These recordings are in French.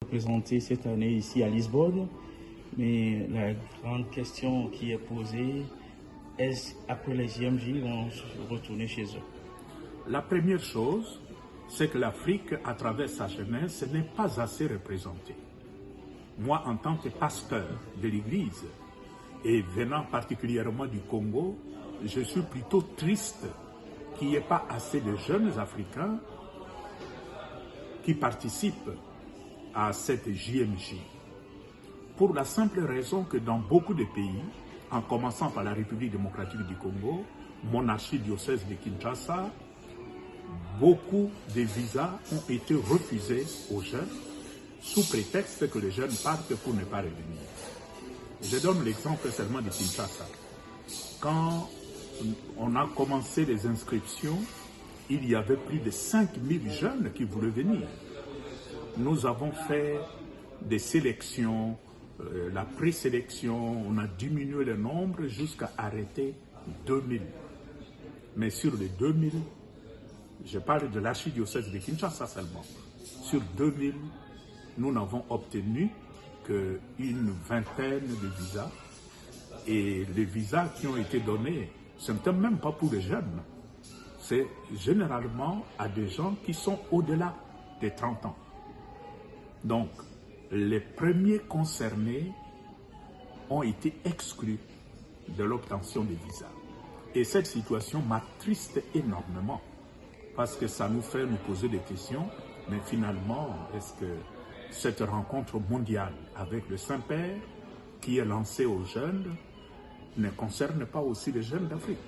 représenté cette année ici à Lisbonne. Mais la grande question qui est posée, est-ce après les JMJ, ils vont retourner chez eux? La première chose, c'est que l'Afrique, à travers sa jeunesse, n'est pas assez représentée. Moi, en tant que pasteur de l'Église, et venant particulièrement du Congo, je suis plutôt triste qu'il n'y ait pas assez de jeunes Africains qui participent à cette JMJ. Pour la simple raison que dans beaucoup de pays, en commençant par la République démocratique du Congo, mon archidiocèse de Kinshasa, beaucoup de visas ont été refusés aux jeunes sous prétexte que les jeunes partent pour ne pas revenir. Je donne l'exemple seulement de Kinshasa. Quand on a commencé les inscriptions, il y avait plus de 5000 jeunes qui voulaient venir. Nous avons fait des sélections, la présélection, on a diminué le nombre jusqu'à arrêter 2000. Mais sur les 2000, je parle de l'archidiocèse de Kinshasa seulement, sur 2000, nous n'avons obtenu qu'une vingtaine de visas. Et les visas qui ont été donnés, ce n'était même pas pour les jeunes. C'est généralement à des gens qui sont au-delà des 30 ans. Donc, les premiers concernés ont été exclus de l'obtention des visas. Et cette situation m'attriste énormément parce que ça nous fait nous poser des questions. Mais finalement, est-ce que cette rencontre mondiale avec le Saint-Père qui est lancée aux jeunes ne concerne pas aussi les jeunes d'Afrique?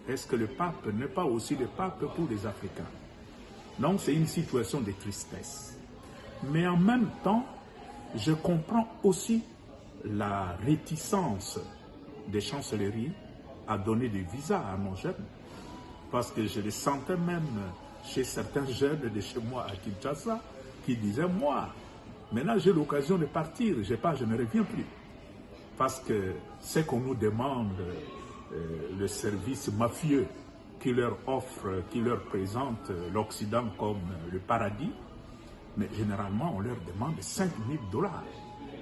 Est-ce que le pape n'est pas aussi le pape pour les Africains? Donc c'est une situation de tristesse. Mais en même temps, je comprends aussi la réticence des chancelleries à donner des visas à nos jeunes. Parce que je le sentais même chez certains jeunes de chez moi à Kinshasa qui disaient, moi, maintenant j'ai l'occasion de partir, je ne reviens plus. Parce que c'est qu'on nous demande, le service mafieux qui leur offre, qui leur présente l'Occident comme le paradis, mais généralement on leur demande 5000 $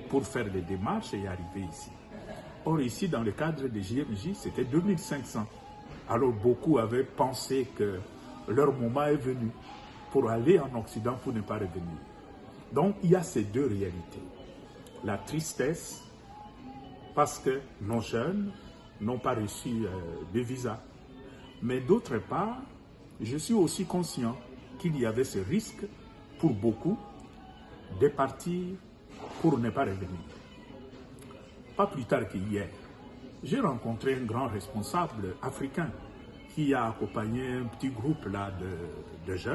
pour faire les démarches et arriver ici. Or ici, dans le cadre des JMJ, c'était 2500. Alors beaucoup avaient pensé que leur moment est venu pour aller en Occident pour ne pas revenir. Donc il y a ces deux réalités. La tristesse parce que nos jeunes n'ont pas reçu de visa. Mais d'autre part, je suis aussi conscient qu'il y avait ce risque pour beaucoup de partir pour ne pas revenir. Pas plus tard qu'hier, j'ai rencontré un grand responsable africain qui a accompagné un petit groupe là de jeunes.